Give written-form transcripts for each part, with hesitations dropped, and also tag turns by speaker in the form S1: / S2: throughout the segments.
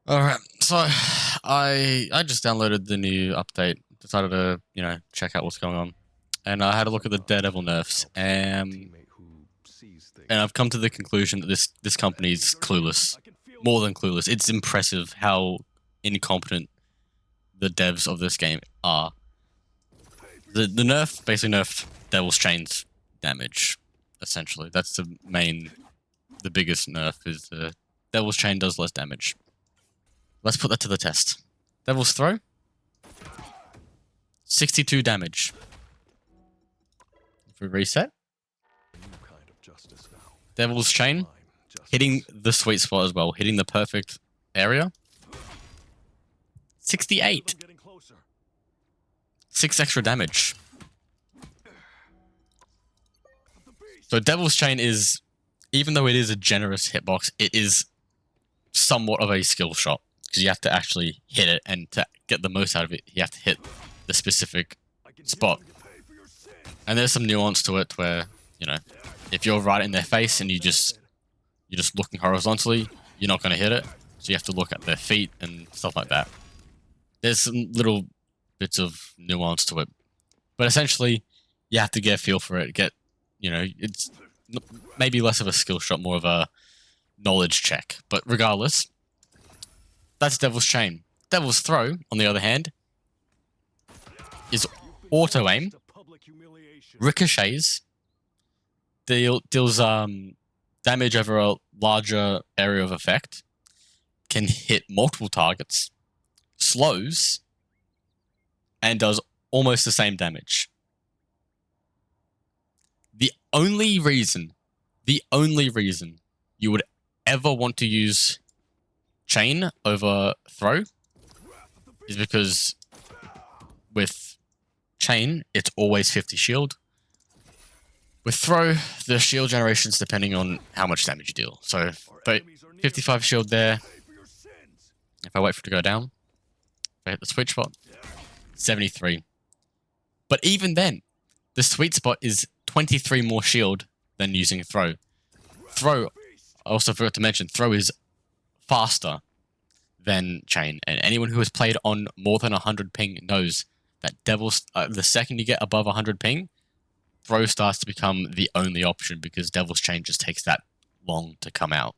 S1: Alright, so I just downloaded the new update, decided to, check out what's going on. And I had a look at the DareDevil nerfs, and I've come to the conclusion that this company's clueless. More than clueless. It's impressive how incompetent the devs of this game are. The nerf basically nerfed Devil's Chain's damage, essentially. That's the biggest nerf, is the Devil's Chain does less damage. Let's put that to the test. Devil's Throw. 62 damage. If we reset. Devil's Chain. Hitting the sweet spot as well. Hitting the perfect area. 68. 6 extra damage. So Devil's Chain is, even though it is a generous hitbox, it is somewhat of a skill shot. Because you have to actually hit it, and to get the most out of it, you have to hit the specific spot. And there's some nuance to it where, if you're right in their face and you're just looking horizontally, you're not going to hit it. So you have to look at their feet and stuff like that. There's some little bits of nuance to it. But essentially, you have to get a feel for it. It's maybe less of a skill shot, more of a knowledge check. But regardless, that's Devil's Chain. Devil's Throw, on the other hand, is auto-aim, ricochets, deals damage over a larger area of effect, can hit multiple targets, slows, and does almost the same damage. The only reason you would ever want to use Chain over Throw is because with Chain, it's always 50 shield. With Throw, the shield generation's depending on how much damage you deal. So, but 55 shield there. If I wait for it to go down, if I hit the sweet spot, 73. But even then, the sweet spot is 23 more shield than using Throw. Throw, I also forgot to mention, Throw is faster than Chain, and anyone who has played on more than 100 ping knows that the second you get above 100 ping, Throw starts to become the only option because Devil's Chain just takes that long to come out.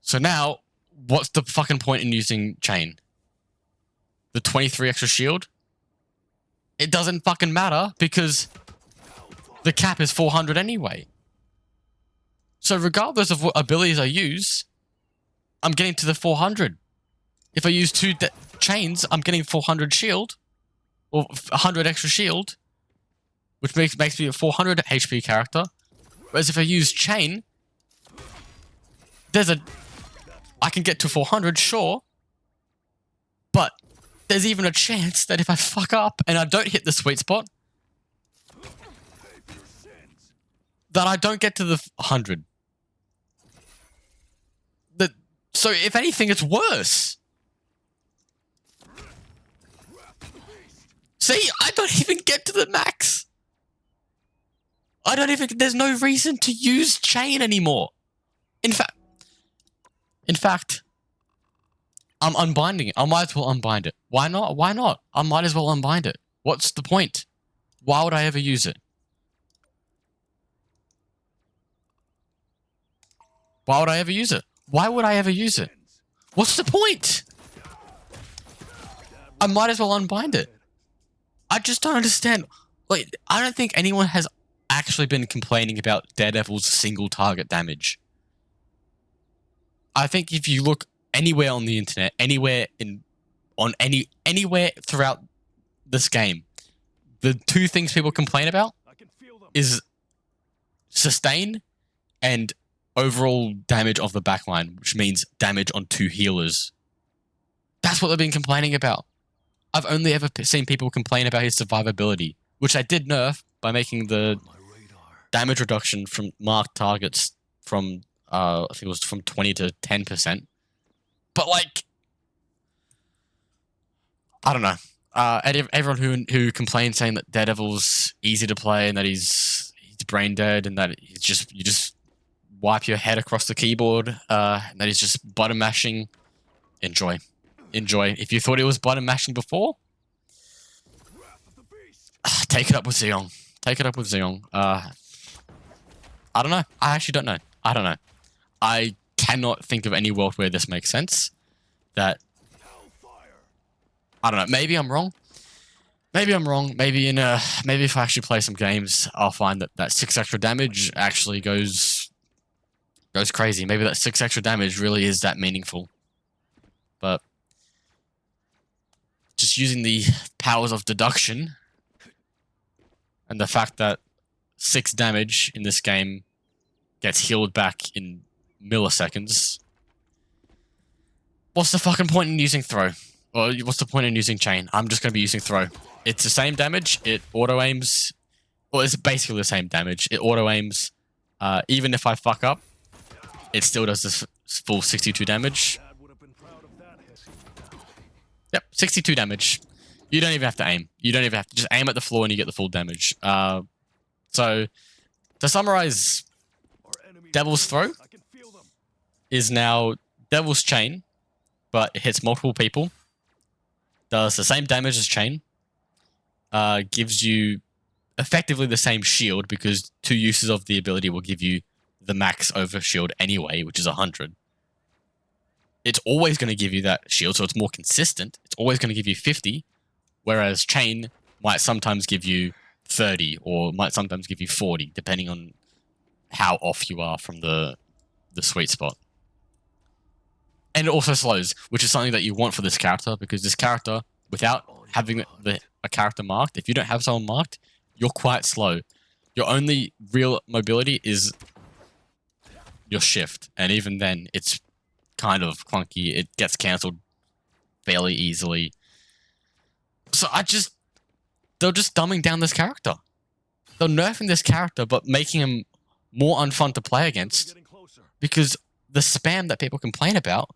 S1: So now, what's the fucking point in using Chain? The 23 extra shield? It doesn't fucking matter because the cap is 400 anyway. So regardless of what abilities I use, I'm getting to the 400. If I use 2 chains, I'm getting 400 shield, or 100 extra shield, which makes me a 400 HP character. Whereas if I use Chain, I can get to 400, sure, but there's even a chance that if I fuck up and I don't hit the sweet spot, that I don't get to the 100. So if anything, it's worse. See, I don't even get to the max. There's no reason to use Chain anymore. In fact, I'm unbinding it. I might as well unbind it. Why not? Why not? I might as well unbind it. What's the point? Why would I ever use it? Why would I ever use it? Why would I ever use it? What's the point? I might as well unbind it. I just don't understand. Like, I don't think anyone has actually been complaining about DareDevil's single target damage. I think if you look anywhere on the internet, anywhere throughout this game, the 2 things people complain about is sustain and overall damage of the backline, which means damage on 2 healers. That's what they've been complaining about. I've only ever seen people complain about his survivability, which I did nerf by making the damage reduction from marked targets from, I think it was from 20 to 10%. But like, I don't know. Everyone who complains saying that DareDevil's easy to play and that he's brain dead and that you just wipe your head across the keyboard, and that is just button mashing. Enjoy. Enjoy. If you thought it was button mashing before, take it up with Zeong. Take it up with Zeong. I don't know. I actually don't know. I don't know. I cannot think of any world where this makes sense. That, I don't know. Maybe I'm wrong. Maybe I'm wrong. Maybe if I actually play some games, I'll find that 6 extra damage actually goes crazy. Maybe that 6 extra damage really is that meaningful. But just using the powers of deduction and the fact that 6 damage in this game gets healed back in milliseconds. What's the fucking point in using throw? Or what's the point in using chain? I'm just going to be using throw. It's the same damage. It auto-aims. Well, it's basically the same damage. It auto-aims. Even if I fuck up, it still does this full 62 damage. Yep, 62 damage. You don't even have to aim. You don't even have to just aim at the floor and you get the full damage. So, to summarize, Devil's Throw is now Devil's Chain, but it hits multiple people. Does the same damage as Chain. Gives you effectively the same shield because 2 uses of the ability will give you the max over shield anyway, which is 100. It's always going to give you that shield, so it's more consistent. It's always going to give you 50, whereas Chain might sometimes give you 30 or might sometimes give you 40, depending on how off you are from the sweet spot. And it also slows, which is something that you want for this character, because this character, without having a character marked, if you don't have someone marked, you're quite slow. Your only real mobility is your shift, and even then, it's kind of clunky. It gets cancelled fairly easily. So they're just dumbing down this character. They're nerfing this character, but making him more unfun to play against, because the spam that people complain about,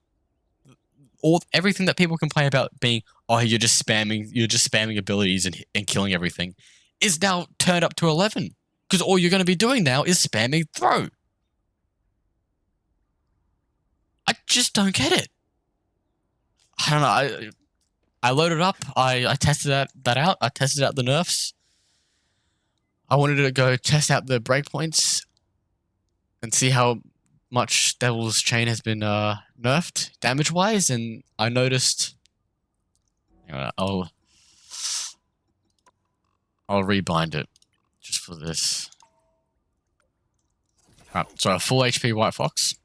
S1: everything that people complain about being, oh, you're just spamming abilities and killing everything, is now turned up to 11. Because all you're going to be doing now is spamming throw. I just don't get it. I don't know. I loaded up. I tested that out. I tested out the nerfs. I wanted to go test out the breakpoints and see how much Devil's Chain has been nerfed damage-wise, and I noticed... I'll rebind it just for this. Alright, so a full HP White Fox.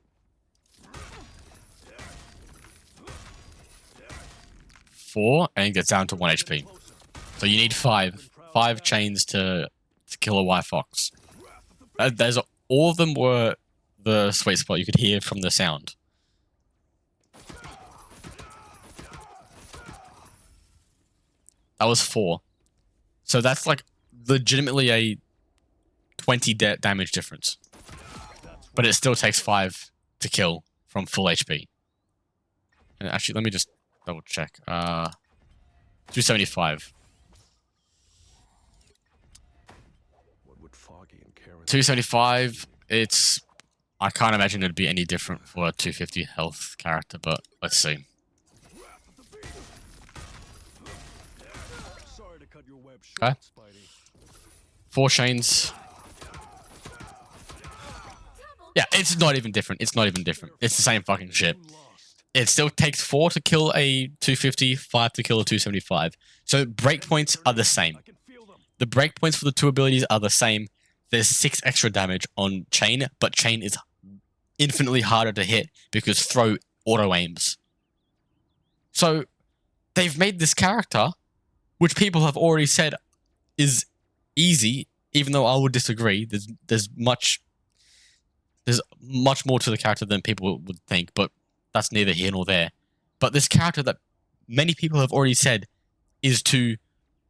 S1: 4, and it gets down to 1 HP. So you need 5 chains to kill a White Fox. All of them were the sweet spot you could hear from the sound. That was 4. So that's like legitimately a 20 damage difference. But it still takes 5 to kill from full HP. And actually, let me just double check. 275. 275, I can't imagine it'd be any different for a 250 health character, but let's see. Okay. 4 chains. Yeah, it's not even different. It's not even different. It's the same fucking shit. It still takes 4 to kill a 250, 5 to kill a 275. So breakpoints are the same. The breakpoints for the 2 abilities are the same. There's 6 extra damage on Chain, but Chain is infinitely harder to hit because throw auto-aims. So they've made this character, which people have already said is easy, even though I would disagree. There's much more to the character than people would think, but that's neither here nor there. But this character that many people have already said is too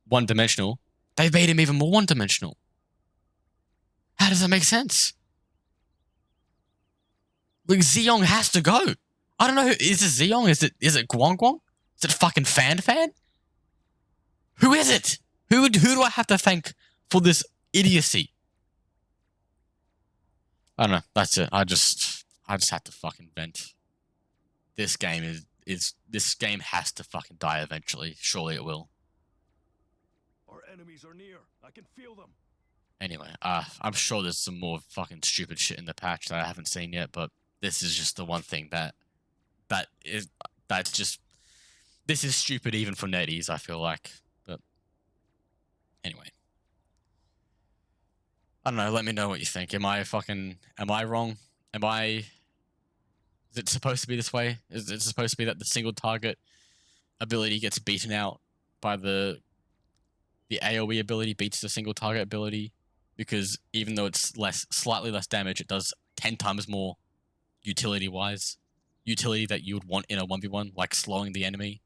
S1: one-dimensional, they've made him even more one-dimensional. How does that make sense? Like, Zeong has to go. I don't know. Is it Zeong? Is it Guang Guang? Is it fucking Fan? Who is it? Who do I have to thank for this idiocy? I don't know. That's it. I just had to fucking vent. This game is this game has to fucking die eventually. Surely it will.
S2: Our enemies are near. I can feel them.
S1: Anyway, I'm sure there's some more fucking stupid shit in the patch that I haven't seen yet, but this is just the one thing that's just this is stupid even for netties, I feel like. But anyway. I don't know, let me know what you think. Am I wrong? Is it supposed to be this way? Is it supposed to be that the single target ability gets beaten out by the AoE ability beats the single target ability? Because even though it's slightly less damage, it does 10 times more utility that you would want in a 1v1, like slowing the enemy